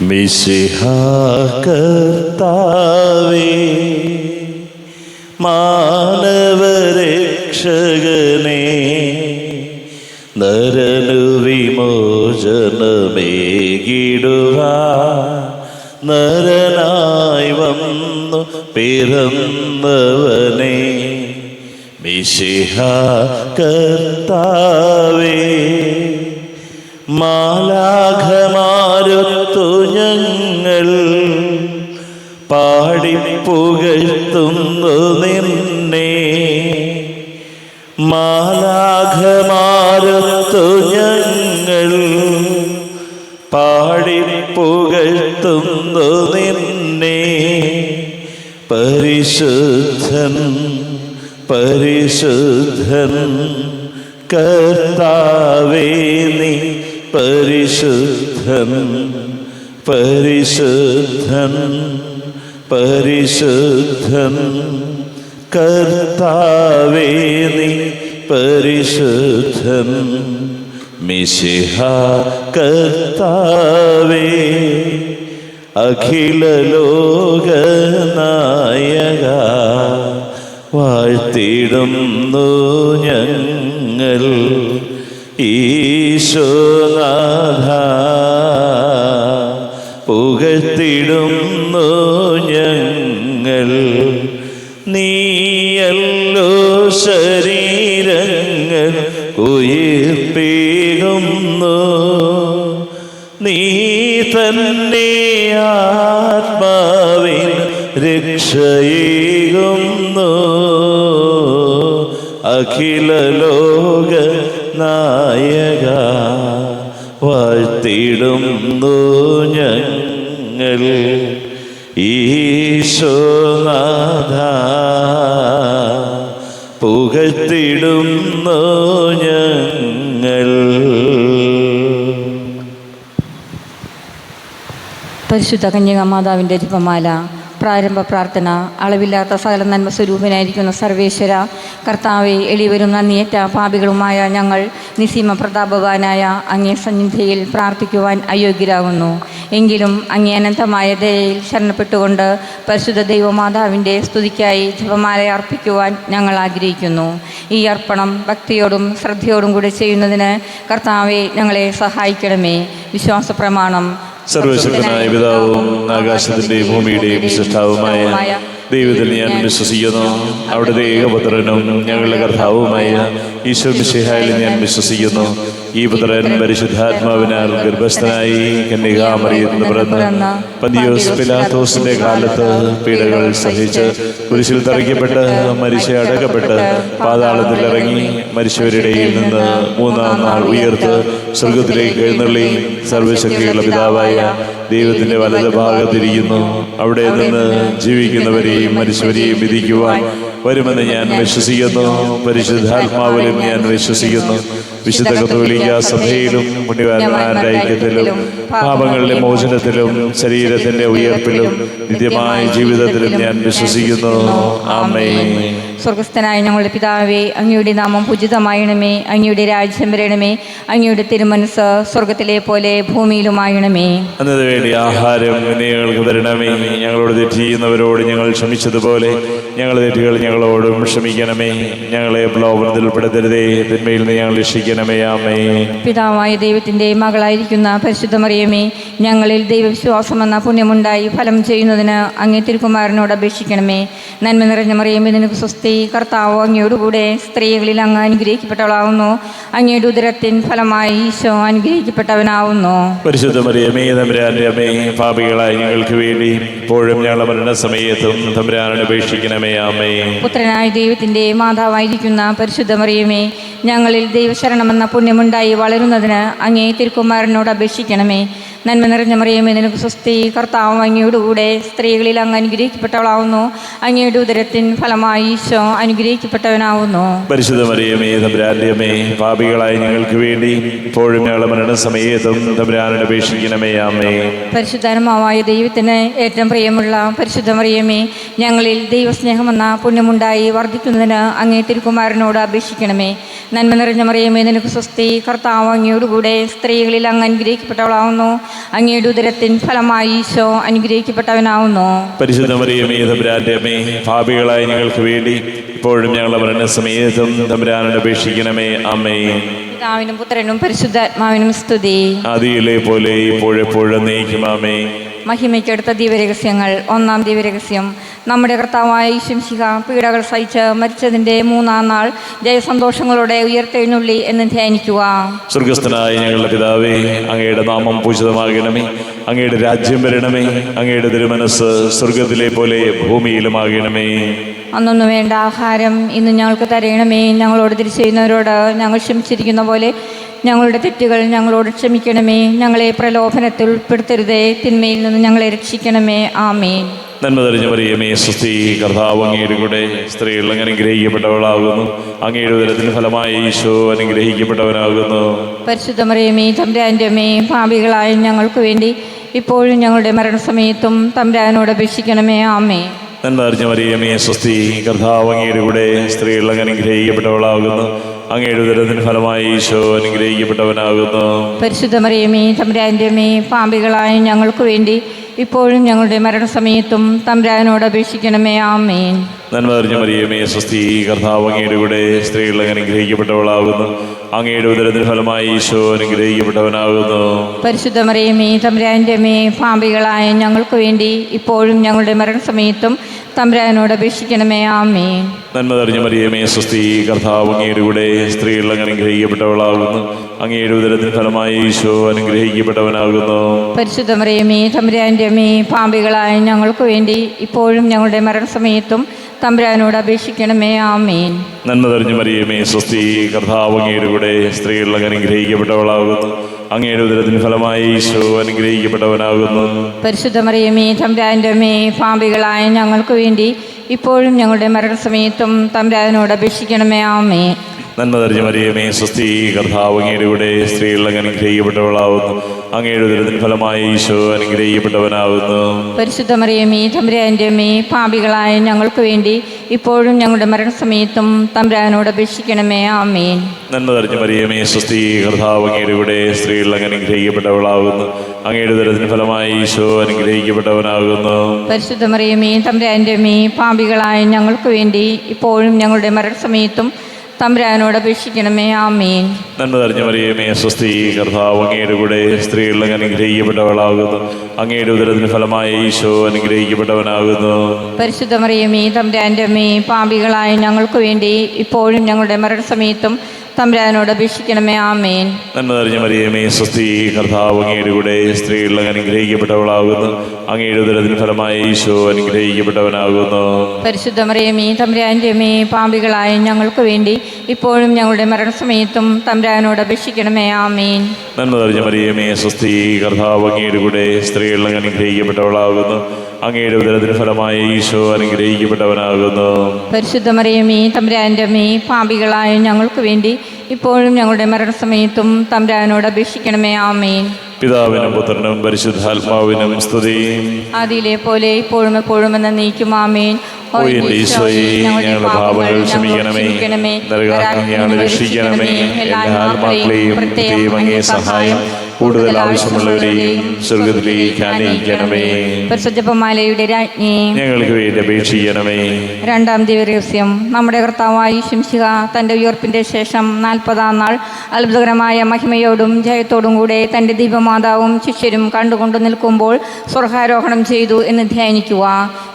മിശിഹാ കർത്താവേ, മാനവരക്ഷകനേ, നരനു വിമോചനമേകിടുവാൻ നരനായി വന്നു പിറന്നവനേ, മിശിഹാ കർത്താവേ, മാലാഖമാരൊത്തു ഞങ്ങൾ പാടിപ്പുകഴ്ത്തുന്നു നിന്നെ. മാലാഖമാരൊത്തു ഞങ്ങൾ പാടിപ്പുകഴ്ത്തുന്നു നിന്നെ. പരിശുദ്ധൻ പരിശുദ്ധൻ കർത്താവേ, നീ പരിശുദ്ധൻ പരിശുദ്ധൻ പരിശുദ്ധൻ കർത്താവേ, നീ പരിശുദ്ധൻ. മിശിഹാ കർത്താവേ, അഖില ലോകനായക, വാഴ്ത്തിടുന്നു ഞങ്ങൾ ഈശോനാഥ, പുകഴ്ത്തിടുന്നു ഞങ്ങൾ. നീയല്ലോ ശരീരങ്ങൾ ഉയിർപ്പിക്കുന്നു, നീ തന്നെ ആത്മാവിൻ രക്ഷയേകുന്നു. അഖില ലോക നായക, വാഴ്ത്തിടുന്നു ഞങ്ങൾ ഈശോനാഥ, പുകഴ്ത്തിടുന്നു ഞങ്ങൾ. പരിശുദ്ധ കന്യകാമാതാവിൻ്റെ ജപമാല. പ്രാരംഭ പ്രാർത്ഥന. അളവില്ലാത്ത സകല നന്മ സ്വരൂപനായിരിക്കുന്ന സർവേശ്വര കർത്താവെ, എളിവരും നന്ദിയേറ്റ പാപികളുമായ ഞങ്ങൾ നിസീമ പ്രതാപവാനായ അങ്ങേ സന്നിധിയിൽ പ്രാർത്ഥിക്കുവാൻ അയോഗ്യരാകുന്നു. എങ്കിലും അങ്ങേ അനന്തമായ ദയയിൽ ശരണപ്പെട്ടുകൊണ്ട് പരിശുദ്ധ ദൈവമാതാവിൻ്റെ സ്തുതിക്കായി ജപമാല അർപ്പിക്കുവാൻ ഞങ്ങൾ ആഗ്രഹിക്കുന്നു. ഈ അർപ്പണം ഭക്തിയോടും ശ്രദ്ധയോടും കൂടി ചെയ്യുന്നതിന് കർത്താവെ, ഞങ്ങളെ സഹായിക്കണമേ. വിശ്വാസ പ്രമാണം. സർവശക്തനായ പിതാവും ആകാശത്തിന്റെയും ഭൂമിയുടെയും സൃഷ്ടാവുമായ ദൈവത്തിൽ ഞാൻ വിശ്വസിക്കുന്നു. അവിടുത്തെ ഏകപുത്രനും ഞങ്ങളുടെ കർത്താവുമായ ഈശോ മിശിഹായിൽ ഞാൻ വിശ്വസിക്കുന്നു. ഈ പുത്രൻ പരിശുദ്ധാത്മാവിനാൽ ഗർഭസ്ഥനായി കന്യകാമറിയത്തിൽ പിറന്ന് പന്തിയോസ് പിലാത്തോസിന്റെ കാലത്ത് പീഡകൾ സഹിച്ച് കുരിശിൽ തറയ്ക്കപ്പെട്ട് മരിച്ച് അടക്കപ്പെട്ട് പാതാളത്തിൽ ഇറങ്ങി മരിച്ചവരുടെ നിന്ന് മൂന്നാം നാൾ ഉയർത്ത് സ്വർഗത്തിലേക്ക് എഴുന്നള്ളി സർവശക്തിയുള്ള പിതാവായ ദൈവത്തിന്റെ വലത് ഭാഗത്തിരിക്കുന്നു. അവിടെ നിന്ന് ജീവിക്കുന്നവരെയും മരിച്ചവരെയും വിധിക്കുവാൻ വരുമെന്ന് ഞാൻ വിശ്വസിക്കുന്നു. പരിശുദ്ധാത്മാവിലും ഞാൻ വിശ്വസിക്കുന്നു. വിശുദ്ധ കത്തോലിക്ക സഭയിലും പുണ്യവാന്മാരുടെ ഐക്യത്തിലും പാപങ്ങളുടെ മോചനത്തിലും ശരീരത്തിന്റെ ഉയർപ്പിലും നിത്യമായ ജീവിതത്തിലും ഞാൻ വിശ്വസിക്കുന്നു. ആമേൻ. സ്വർഗസ്ഥനായ ഞങ്ങളുടെ പിതാവേ, അങ്ങയുടെ നാമം പൂജിതമായണമേ. അങ്ങയുടെ രാജ്യം വരണമേ. അങ്ങയുടെ തിരുമനസ് സ്വർഗത്തിലെ പോലെ ഭൂമിയിലുമായണമേ. അന്നത്തെ വേണ്ടി ആഹാരം ഞങ്ങൾക്ക് തരണമേ. ഞങ്ങളോട് തെറ്റ് ചെയ്യുന്നവരോട് ഞങ്ങൾ ക്ഷമിച്ചതുപോലെ ഞങ്ങളുടെ തെറ്റുകൾ ഞങ്ങളോടും ക്ഷമിക്കണമേ. ഞങ്ങളെ പ്രലോഭനത്തിൽ ഉൾപ്പെടുത്തരുതേ, തിന്മയിൽ നിന്ന് ഞങ്ങൾ രക്ഷിക്കണമേ. ആമേൻ. പിതാവായ ദൈവത്തിൻ്റെ മകളായിരിക്കുന്ന പരിശുദ്ധ മറിയമേ, ഞങ്ങളിൽ ദൈവവിശ്വാസമെന്ന പുണ്യമുണ്ടായി ഫലം ചെയ്യുന്നതിന് അങ്ങേ തിരുക്കുമാരനോട് അപേക്ഷിക്കണമേ. നന്മ നിറഞ്ഞ മറിയമേ, നിനക്ക് സ്വസ്തി. കർത്താവ് അങ്ങയോടുകൂടെ സ്ത്രീകളിൽ അങ്ങ് അനുഗ്രഹിക്കപ്പെട്ടവളാവുന്നു. അങ്ങയുടെ ഉദരത്തിൻ ഫലമായി ഈശോ അനുഗ്രഹിക്കപ്പെട്ടവനാവുന്നു. പരിശുദ്ധ മറിയമേ, തമ്പുരാന്റെ അമ്മേ, പാപികളായ ഞങ്ങൾക്ക് വേണ്ടി ഇപ്പോഴും ഞങ്ങളുടെ മരണസമയത്തും തമ്പുരാനോട് അപേക്ഷിക്കണമേ. ആമേൻ. പുത്രനായ ദൈവത്തിൻ്റെ മാതാവായിരിക്കുന്ന പരിശുദ്ധ മറിയമേ, ഞങ്ങളിൽ ദൈവശരണമെന്ന പുണ്യമുണ്ടായി വളരുന്നതിന് അങ്ങേ തിരുക്കുമാരനോട് അപേക്ഷിക്കണമേ. നന്മ നിറഞ്ഞ മറിയമേ, നിനക്ക് സ്വസ്തി. കർത്താവ് അങ്ങയോടുകൂടെ സ്ത്രീകളിൽ അങ്ങ് അനുഗ്രഹിക്കപ്പെട്ടവളാവുന്നു. അങ്ങയുടെ ഉദരത്തിൻ ഫലമായി ഈശോ അനുഗ്രഹിക്കപ്പെട്ടവനാവുന്നു. പരിശുദ്ധ മറിയമേ, തമ്പുരാന്റെ അമ്മേ, പാപികളായ ഞങ്ങൾക്ക് വേണ്ടി ഇപ്പോഴും ഞങ്ങളുടെ മരണസമയത്തും തമ്പുരാനോട് അപേക്ഷിക്കണമേ. ആമേൻ. പരിശുദ്ധാത്മാവായ ദൈവത്തിന് ഏറ്റവും പ്രിയമുള്ള പരിശുദ്ധ മറിയമേ, ഞങ്ങളിൽ ദൈവസ്നേഹമെന്ന പുണ്യമുണ്ടായി വർദ്ധിക്കുന്നതിന് അങ്ങേ തിരുക്കുമാരനോട് അപേക്ഷിക്കണമേ. നന്മ നിറഞ്ഞ മറിയമേ, നിനക്ക് സ്വസ്തി. കർത്താവ് അങ്ങയോടുകൂടെ സ്ത്രീകളിൽ അങ്ങ് അനുഗ്രഹിക്കപ്പെട്ടവളാവുന്നു. അങ്ങയുടെ ഉദരത്തിൻ ഫലമായി ഈശോ അനുഗ്രഹിക്കപ്പെട്ടവനാവുന്നു. പരിശുദ്ധ മറിയമേ തമ്പുരാന്റെ അമ്മേ, പാപികളായ ഞങ്ങൾക്ക് വേണ്ടി ഇപ്പോഴും ഞങ്ങളുടെ മരണസമയത്തും തമ്പുരാനോട് അപേക്ഷിക്കണമേ. ആമേൻ. പിതാവിനും പുത്രനും പരിശുദ്ധാത്മാവിനും സ്തുതി. ആദിയിലെ പോലെ ഇപ്പോഴെപ്പോഴും നീക്കും. ആമേൻ. മഹിമയ്ക്കടുത്ത ദിവ്യരഹസ്യങ്ങൾ. ഒന്നാം ദിവ്യരഹസ്യം, നമ്മുടെ കർത്താവായ ഈശോമിശിഹ പീഡകൾ സഹിച്ച് മരിച്ചതിൻ്റെ 3-ാം നാൾ ജയസന്തോഷങ്ങളോടെ ഉയർത്തെഴുന്നള്ളി എന്ന് ധ്യാനിക്കുക. സ്വർഗസ്ഥനായ ഞങ്ങളുടെ പിതാവേ, അങ്ങയുടെ നാമം പൂജിതമാകണമേ. അങ്ങയുടെ രാജ്യം വരണമേ. അങ്ങയുടെ തിരുമനസ് സ്വർഗത്തിലെ പോലെ ഭൂമിയിലുമാകണമേ. അന്നൊന്നു വേണ്ട ആഹാരം ഇന്ന് ഞങ്ങൾക്ക് തരയണമേ. ഞങ്ങളോട് തിരിച്ചു ചെയ്യുന്നവരോട് ഞങ്ങൾ ക്ഷമിച്ചിരിക്കുന്ന പോലെ ഞങ്ങളുടെ തെറ്റുകൾ ഞങ്ങളോട് ക്ഷമിക്കണമേ. ഞങ്ങളെ പ്രലോഭനത്തിൽ ഉൾപ്പെടുത്തരുതേ, തിന്മയിൽ നിന്ന് ഞങ്ങളെ രക്ഷിക്കണമേ. ആമേൻ. നന്മ തെളിഞ്ഞ മറിയമേ സ്വസ്തി, കർത്താവ് അങ്ങയുടെ കൂടെ സ്ത്രീകൾ അങ്ങ് അനുഗ്രഹിക്കപ്പെട്ടവളാകുന്നു. അങ്ങയുടെ ഉദരത്തിന് ഫലമായി ഈശോ അനുഗ്രഹിക്കപ്പെട്ടവനാകുന്നു. പരിശുദ്ധ മറിയമേ തമ്പുരാന്റെ അമ്മേ, പാപികളായ ഞങ്ങൾക്ക് വേണ്ടി ഇപ്പോഴും ഞങ്ങളുടെ മരണസമയത്തും തമ്പുരാനോട് അപേക്ഷിക്കണമേ. ആമേൻ. നന്മ തെളിഞ്ഞ മറിയമേ സ്വസ്തി, കർത്താവ് അങ്ങയുടെ കൂടെ സ്ത്രീകൾ അങ്ങ് അനുഗ്രഹിക്കപ്പെട്ടവളാകുന്നു. അങ്ങയുടെ ഉദരത്തിന് ഫലമായി ഈശോ അനുഗ്രഹിക്കപ്പെട്ടവനാകുന്നു. പരിശുദ്ധ മറിയമേ തമ്പുരാന്റെ അമ്മേ, പാപികളായ ഞങ്ങൾക്ക് വേണ്ടി ഇപ്പോഴും ഞങ്ങളുടെ മരണസമയത്തും തമ്പുരാനോട് അപേക്ഷിക്കണമേ. ആമേൻ. നന്മ തെളിഞ്ഞ മറിയമേ സ്വസ്തി, കർത്താവ് അങ്ങയുടെ കൂടെ സ്ത്രീകൾ അങ്ങ് അനുഗ്രഹിക്കപ്പെട്ടവളാകുന്നു. അങ്ങയുടെ ഉദരത്തിന് ഫലമായി ഈശോ അനുഗ്രഹിക്കപ്പെട്ടവനാകുന്നു. പരിശുദ്ധ മറിയമേ തമ്പുരാന്റെ അമ്മേ, പാപികളായ ഞങ്ങൾക്ക് വേണ്ടി ഇപ്പോഴും ഞങ്ങളുടെ മരണസമയത്തും തമ്പുരാനോട് അപേക്ഷിക്കണമേ. ആമേൻ. നന്മ തെളിഞ്ഞ മറിയമേ സ്വസ്തി, കർത്താവ് അങ്ങയുടെ കൂടെ സ്ത്രീകൾ അങ്ങ് അനുഗ്രഹിക്കപ്പെട്ടവളാകുന്നു. അങ്ങയുടെ ഉദരത്തിന് ഫലമായി ഈശോ അനുഗ്രഹിക്കപ്പെട്ടവനാകുന്നു. പരിശുദ്ധ മറിയമേ തമ്പുരാന്റെ അമ്മേ, പാപികളായ ഞങ്ങൾക്ക് വേണ്ടി ഇപ്പോഴും ഞങ്ങളുടെ മരണസമയത്തും തമ്പുരാനോട് അപേക്ഷിക്കണമേ. ആമേൻ. നന്മ തെളിഞ്ഞ മറിയമേ സ്വസ്തി, കർത്താവ് അങ്ങയുടെ കൂടെ സ്ത്രീകൾ അങ്ങ് അനുഗ്രഹിക്കപ്പെട്ടവളാകുന്നു. അങ്ങയുടെ ഉദരത്തിന് ഫലമായി ഈശോ അനുഗ്രഹിക്കപ്പെട്ടവനാകുന്നു. പരിശുദ്ധ മറിയമേ തമ്പുരാന്റെ അമ്മേ, പാപികളായ ഞങ്ങൾക്ക് വേണ്ടി ഇപ്പോഴും ഞങ്ങളുടെ മരണസമയത്തും തമ്പുരാനോട് അപേക്ഷിക്കണമേ. ആമേൻ. നന്മ തെളിഞ്ഞ മറിയമേ സ്വസ്തി, കർത്താവ് അങ്ങയുടെ കൂടെ സ്ത്രീകൾ അങ്ങ് അനുഗ്രഹിക്കപ്പെട്ടവളാകുന്നു. അങ്ങയുടെ ഉദരത്തിന് ഫലമായി ഈശോ അനുഗ്രഹിക്കപ്പെട്ടവനാകുന്നു. പരിശുദ്ധ മറിയമേ തമ്പുരാന്റെ അമ്മേ, പാപികളായ ഞങ്ങൾക്ക് വേണ്ടി ഇപ്പോഴും ഞങ്ങളുടെ മരണസമയത്തും തമ്പുരാനോട് അപേക്ഷിക്കണമേ. ആമേൻ. നന്മ തെളിഞ്ഞ മറിയമേ സ്വസ്തി, കർത്താവ് അങ്ങയുടെ കൂടെ സ്ത്രീകൾ അങ്ങ് അനുഗ്രഹിക്കപ്പെട്ടവളാകുന്നു. അങ്ങയുടെ ഉദരത്തിന് ഫലമായി ഈശോ അനുഗ്രഹിക്കപ്പെട്ടവനാകുന്നു. പരിശുദ്ധ മറിയമേ തമ്പുരാന്റെ അമ്മേ, പാപികളായ ഞങ്ങൾക്ക് വേണ്ടി ഇപ്പോഴും ഞങ്ങളുടെ മരണസമയത്തും തമ്പുരാനോട് അപേക്ഷിക്കണമേ. ആമേൻ. നന്മ തെളിഞ്ഞ മറിയമേ സ്വസ്തി, കർത്താവ് അങ്ങയുടെ കൂടെ സ്ത്രീകൾ അങ്ങ് അനുഗ്രഹിക്കപ്പെട്ടവളാകുന്നു. അങ്ങയുടെ ഉദരത്തിന് ഫലമായി ഈശോ അനുഗ്രഹിക്കപ്പെട്ടവനാകുന്നു. പരിശുദ്ധ മറിയമേ തമ്പുരാന്റെ അമ്മേ, പാപികളായ ഞങ്ങൾക്ക് വേണ്ടി ഇപ്പോഴും ഞങ്ങളുടെ മരണസമയത്തും തമ്പുരാനോട് അപേക്ഷിക്കണമേ. ആമേൻ. നന്മ തെളിഞ്ഞ മറിയമേ സ്വസ്തി, കർത്താവ് അങ്ങയുടെ കൂടെ സ്ത്രീകൾ അങ്ങ് അനുഗ്രഹിക്കപ്പെട്ടവളാകുന്നു. അങ്ങയുടെ ഉദരത്തിന് ഫലമായി ഈശോ അനുഗ്രഹിക്കപ്പെട്ടവനാകുന്നു. പരിശുദ്ധ മറിയമേ തമ്പുരാന്റെ അമ്മേ, പാപികളായ ഞങ്ങൾക്ക് വേണ്ടി ഇപ്പോഴും ഞങ്ങളുടെ മരണസമയത്തും തമ്പുരാനോട് അപേക്ഷിക്കണമേ. ആമേൻ. നന്മ തെളിഞ്ഞ മറിയമേ സ്വസ്തി, കർത്താവ് അങ്ങയുടെ കൂടെ സ്ത്രീകൾ അങ്ങ് അനുഗ്രഹിക്കപ്പെട്ടവളാകുന്നു. അങ്ങയുടെ ഉദരത്തിന് ഫലമായി ഈശോ അനുഗ്രഹിക്കപ്പെട്ടവനാകുന്നു. പരിശുദ്ധ മറിയമേ തമ്പുരാന്റെ അമ്മേ, പാപികളായ ഞങ്ങൾക്ക് വേണ്ടി ഇപ്പോഴും ഞങ്ങളുടെ മരണസമയത്തും തമ്പുരാനോട് അപേക്ഷിക്കണമേ. ആമേൻ. പിതാവിനും പുത്രനും പരിശുദ്ധാത്മാവിനും സ്തുതി. ആദിയിലെ പോലെ ഇപ്പോഴും എപ്പോഴും എന്നേക്കും. ആമേൻ. ഓ എൻ്റെ ഈശോയെ, ഞങ്ങളുടെ പാപങ്ങൾ ക്ഷമിക്കണമേ. നരകാഗ്നിയാൽ രക്ഷിക്കണമേ. എല്ലാ ആത്മാക്കളെയും പ്രത്യേകം അങ്ങേ സഹായം കൂടുതൽ ആവശ്യമുള്ളവരെയും സ്വർഗത്തിലേക്ക് ആനയിക്കണമേ. പരിശുദ്ധമാലയുടെ രാജ്ഞി ഞങ്ങൾക്ക് വേണ്ടി അപേക്ഷിക്കണമേ. രണ്ടാം ദിവ്യരഹസ്യം, നമ്മുടെ കർത്താവായ ഈശോമിശിഹ തൻ്റെ ഉയർപ്പിൻ്റെ ശേഷം 40-ാം നാൾ അത്ഭുതകരമായ മഹിമയോടും ജയത്തോടും കൂടെ തൻ്റെ ദൈവമാതാവും ശിഷ്യരും കണ്ടുകൊണ്ടു നിൽക്കുമ്പോൾ സ്വർഗാരോഹണം ചെയ്തു എന്ന് ധ്യാനിക്കുക.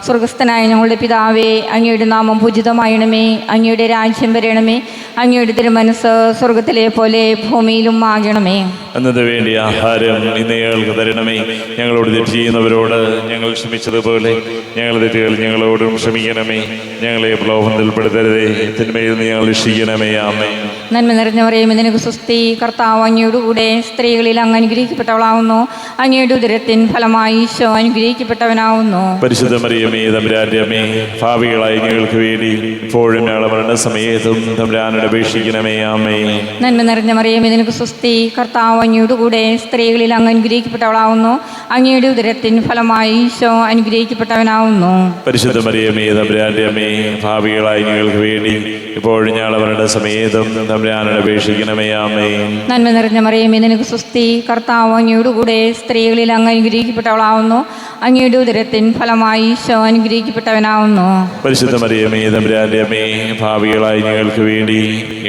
സ്വർഗസ്ഥനായ ഞങ്ങളുടെ പിതാവേ, അങ്ങയുടെ നാമം പൂജിതമായണമേ. അങ്ങയുടെ രാജ്യം വരണമേ. അങ്ങയുടെ തിരുമനസ് സ്വർഗത്തിലെ പോലെ ഭൂമിയിലും ആകണമേ. അന്നത്തെ വേണ്ടി ആഹാരം ഇന്ന് ഞങ്ങൾക്ക് തരണമേ. ഞങ്ങളോട് തെറ്റ് ചെയ്യുന്നവരോട് ഞങ്ങൾ ക്ഷമിച്ചതുപോലെ ഞങ്ങളുടെ തെറ്റുകൾ ഞങ്ങളോടും ക്ഷമിക്കണമേ. ഞങ്ങളെ പ്രലോഭനത്തിൽ ഉൾപ്പെടുത്തരുതേ, തിന്മയിൽ നിന്ന് ഞങ്ങൾ രക്ഷിക്കണമേ. ആമേൻ. നന്മ നിറഞ്ഞ മറിയമേ നിനക്ക് സ്വസ്തി, കർത്താവ് അങ്ങയുടെ കൂടെ സ്ത്രീകളിൽ അങ്ങ് അനുഗ്രഹിക്കപ്പെട്ടവളാവുന്നു. അങ്ങയുടെ ഉദരത്തിൻ ഫലമായി ഈശോ അനുഗ്രഹിക്കപ്പെട്ടവനാവുന്നു. പരിശുദ്ധ മറിയമേ തമ്പുരാന്റെ അമ്മേ, പാപികളായ ഞങ്ങൾക്ക് വേണ്ടി ഇപ്പോഴും ഞങ്ങളുടെ മരണസമയത്തും തമ്പുരാനോട് അപേക്ഷിക്കണമേ. ആമേൻ. നന്മ നിറഞ്ഞ മറിയമേ നിനക്ക് സ്വസ്തി, കർത്താവ് അങ്ങയുടെ കൂടെ സ്ത്രീകളിൽ അങ്ങ് അനുഗ്രഹിക്കപ്പെട്ടവളാവുന്നു. അങ്ങയുടെ ഉദരത്തിൻ ഫലമായി ഈശോ അനുഗ്രഹിക്കപ്പെട്ടവനാവുന്നു. പരിശുദ്ധ മറിയമേ തമ്പുരാന്റെ അമ്മേ, ഭാവികളായി ഞങ്ങൾക്ക് വേണ്ടി ഇപ്പോഴും ഞങ്ങൾ അവരുടെ സമേതം തമ്പുരാനോട് അപേക്ഷിക്കണമേ. ആമേൻ. നന്മ നിറഞ്ഞ മറിയമേ, നിനക്ക് സ്വസ്തി. കർത്താവ് അങ്ങയോടുകൂടെ സ്ത്രീകളിൽ അങ്ങ് അനുഗ്രഹിക്കപ്പെട്ടവളാവുന്നു. അങ്ങയുടെ ഉദരത്തിൻ ഫലമായി ഈശോ അനുഗ്രഹിക്കപ്പെട്ടവനാവുന്നു. പരിശുദ്ധ മറിയമേ തമ്പുരാന്റെ അമ്മേ, ഭാവികളായി ഞങ്ങൾക്ക് വേണ്ടി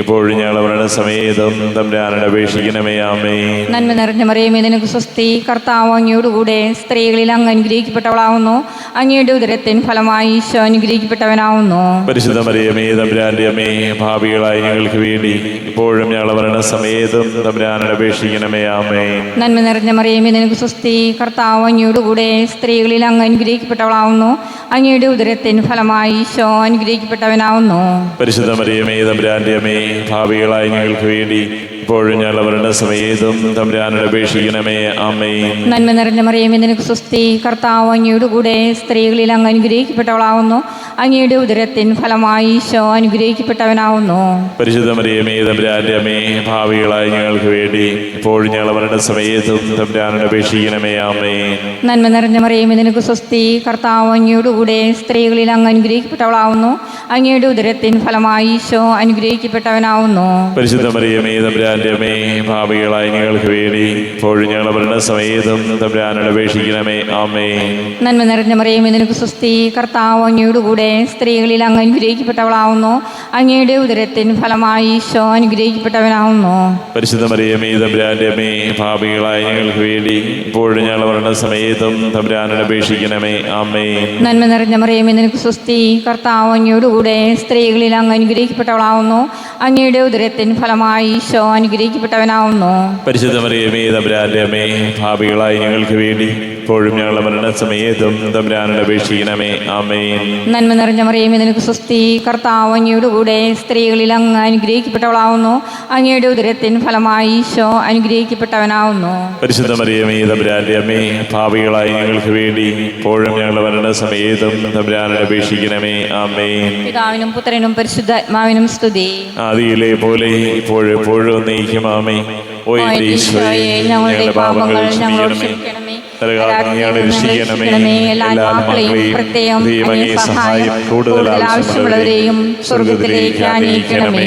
ഇപ്പോഴും ഞങ്ങൾ അവരുടെ സമേതം തമ്പുരാനോട് അപേക്ഷിക്കണമേ. ആമേൻ. നന്മ നിറഞ്ഞ മറിയമേ, നിനക്ക് സ്വസ്തി. കർത്താവ് അങ്ങയോടുകൂടെ സ്ത്രീകളിൽ അങ്ങ് അനുഗ്രഹിക്കപ്പെട്ടവളാവുന്നു. അങ്ങയുടെ ഉദരത്തിൻ ഫലമായി ഈശോ അനുഗ്രഹിക്കപ്പെട്ടവനാവുന്നു. പരിശുദ്ധ മറിയമേ തമ്പുരാന്റെ അമ്മേ, ഭാവികളായി ഞങ്ങൾക്ക് വേണ്ടി ഇപ്പോഴും ഞങ്ങൾ അവരുടെ സമേതം തമ്പുരാനോട് അപേക്ഷിക്കണമേ. ആമേൻ. നന്മ നിറഞ്ഞ മറിയമേ, നിനക്ക് സ്വസ്തി. കർത്താവ് അങ്ങയോടുകൂടെ സ്ത്രീകളിൽ അങ്ങ് അനുഗ്രഹിക്കപ്പെട്ടവളാവുന്നു. അങ്ങയുടെ ഉദരത്തിൻ ഫലമായി ഈശോ അനുഗ്രഹിക്കപ്പെട്ടവനാവുന്നു. പരിശുദ്ധ മറിയമേ തമ്പുരാന്റെ അമ്മേ, ഭാവികളായി ഞങ്ങൾക്ക് വേണ്ടി ഇപ്പോഴും ഞങ്ങൾ അവരുടെ സമേതം തമ്പുരാനോട് അപേക്ഷിക്കണമേ. ആമേൻ. നന്മ നിറഞ്ഞ മറിയമേ, നിനക്ക് സ്വസ്തി. കർത്താവ് അങ്ങയോടുകൂടെ സ്ത്രീകളിൽ അങ്ങ് അനുഗ്രഹിക്കപ്പെട്ടവളാവുന്നു. അങ്ങയുടെ ഉദരത്തിൻ ഫലമായി ഈശോ അനുഗ്രഹിക്കപ്പെട്ടവനാവുന്നു. പരിശുദ്ധ മറിയമേ തമ്പുരാന്റെ അമ്മേ, ഭാവികളായി ഞങ്ങൾക്ക് വേണ്ടി ഇപ്പോഴും ഞങ്ങൾ അവരുടെ സമേതം തമ്പുരാനോട് അപേക്ഷിക്കണമേ. ആമേൻ. നന്മ നിറഞ്ഞ മറിയമേ, നിനക്ക് സ്വസ്തി. കർത്താവ് അങ്ങയോടുകൂടെ സ്ത്രീകളിൽ അങ്ങ് അനുഗ്രഹിക്കപ്പെട്ടവളാവുന്നു. അങ്ങയുടെ ഉദരത്തിൻ ഫലമായി ഈശോ അനുഗ്രഹിക്കപ്പെട്ടവനാവുന്നു. പരിശുദ്ധ മറിയമേ തമ്പുരാന്റെ അമ്മേ, ഭാവികളായി ഞങ്ങൾക്ക് വേണ്ടി ഇപ്പോഴും ഞങ്ങൾ അവരുടെ സമേതം തമ്പുരാനോട് അപേക്ഷിക്കണമേ. ആമേൻ. നന്മ നിറഞ്ഞ മറിയമേ, നിനക്ക് സ്വസ്തി. കർത്താവ് അങ്ങയോടുകൂടെ സ്ത്രീകളിൽ അങ്ങ് അനുഗ്രഹിക്കപ്പെട്ടവളാവുന്നു. അങ്ങയുടെ ഉദരത്തിൻ ഫലമായി ഈശോ അനുഗ്രഹിക്കപ്പെട്ടവനാവുന്നു. പരിശുദ്ധ മറിയമേ തമ്പുരാന്റെ അമ്മേ, ഭാവികളായി ഞങ്ങൾക്ക് വേണ്ടി ഇപ്പോഴും ഞങ്ങൾ അവരുടെ സമേതം തമ്പുരാനോട് അപേക്ഷിക്കണമേ. ആമേൻ. നന്മ നിറഞ്ഞ മറിയമേ, നിനക്ക് സ്വസ്തി. കർത്താവ് അങ്ങയോടുകൂടെ സ്ത്രീകളിൽ അങ്ങ് അനുഗ്രഹിക്കപ്പെട്ടവളാവുന്നു. അങ്ങയുടെ ഉദരത്തിൻ ഫലമായി ഈശോ അനുഗ്രഹിക്കപ്പെട്ടവനാവുന്നു. പരിശുദ്ധ മറിയമേ തമ്പുരാന്റെ അമ്മേ, ഭാവികളായി ഞങ്ങൾക്ക് വേണ്ടി ഇപ്പോഴും ഞങ്ങൾ അവരുടെ സമേതം തമ്പുരാനോട് അപേക്ഷിക്കണമേ. ആമേൻ. നന്മ നിറഞ്ഞ മറിയമേ, നിനക്ക് സ്വസ്തി. കർത്താവ് അങ്ങയോടുകൂടെ സ്ത്രീകളിൽ അങ്ങ് അനുഗ്രഹിക്കപ്പെട്ടവളാവുന്നു. അങ്ങയുടെ ഉദരത്തിൻ ഫലമായി ഈശോ അനുഗ്രഹിക്കപ്പെട്ടവനാവുന്നു. പരിശുദ്ധ മറിയമേ തമ്പുരാന്റെ അമ്മേ, ഭാവികളായി ഞങ്ങൾക്ക് വേണ്ടി ഇപ്പോഴും ഞങ്ങൾ അവരുടെ സമേതം തമ്പുരാനോട് അപേക്ഷിക്കണമേ. ആമേൻ. പിതാവിനും പുത്രനും പരിശുദ്ധാത്മാവിനും സ്തുതി. ആദിയിലെ പോലെ ഇപ്പോഴും എപ്പോഴും നീക്കും. ആമേൻ. ഓ എൻ്റെ ഈശോയെ, ഞങ്ങളുടെ പാപങ്ങൾ ഞങ്ങളോട് ക്ഷമിക്കണമേ. ഞങ്ങളെ രക്ഷിക്കണമേ. എല്ലാ ആത്മാക്കളെയും പ്രത്യേകം ദൈവമേ സഹായം കൂടുതൽ ആവശ്യമുള്ളവരെയും സ്വർഗത്തിലേക്ക് ആനയിക്കണമേ.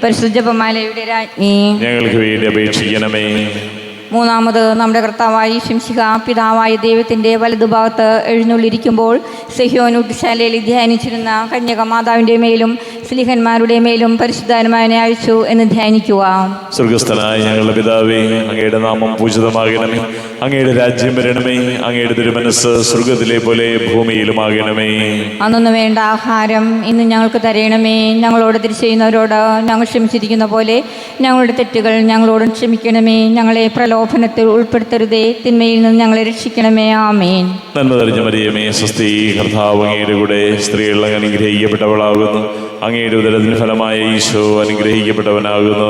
പരിശുദ്ധ ജപമാലയുടെ രാജ്ഞി, ഞങ്ങൾക്ക് വേണ്ടി അപേക്ഷിക്കണമേ. മൂന്നാമത് നമ്മുടെ കർത്താവായി ശംശിക പിതാവായ ദൈവത്തിൻ്റെ വലതുഭാഗത്ത് എഴുന്നള്ളിരിക്കുമ്പോൾ സെഹ്യോൻ ഊട്ടുശാലയിൽ ധ്യാനിച്ചിരുന്ന കന്യകമാതാവിൻ്റെ മേലും സ്ലീഹന്മാരുടെ മേലും പരിശുദ്ധാത്മാവിനെ അയച്ചു എന്ന് ധ്യാനിക്കുക. സ്വർഗസ്ഥനായ ഞങ്ങളുടെ പിതാവേ, അങ്ങയുടെ നാമം പൂജിതമാകണമേ. അങ്ങയുടെ രാജ്യം വരണമേ. അങ്ങയുടെ തിരുമനസ്സ് സ്വർഗത്തിലെ പോലെ ഭൂമിയിലുമാകണമേ. അന്നു വേണ്ട ആഹാരം ഇന്ന് ഞങ്ങൾക്ക് തരണമേ. ഞങ്ങളോട് തിരി ചെയ്യുന്നവരോട് ഞങ്ങൾ ക്ഷമിച്ചിരിക്കുന്ന പോലെ ഞങ്ങളുടെ തെറ്റുകൾ ഞങ്ങളോടും ക്ഷമിക്കണമേ. ഞങ്ങളെ പ്രലോഭനത്തിൽ ഉൾപ്പെടുത്തരുതേ, തിന്മയിൽ നിന്ന് ഞങ്ങളെ രക്ഷിക്കണമേ. ആമേൻ. നന്മ നിറഞ്ഞ മറിയമേ, സ്വസ്തി. കർത്താവ് അങ്ങയുടെ കൂടെ സ്ത്രീകൾ അങ്ങ് അനുഗ്രഹിക്കപ്പെട്ടവളാകുന്നു. അങ്ങയുടെ ഉദരത്തിന് ഫലമായ ഈശോ അനുഗ്രഹിക്കപ്പെട്ടവനാകുന്നു.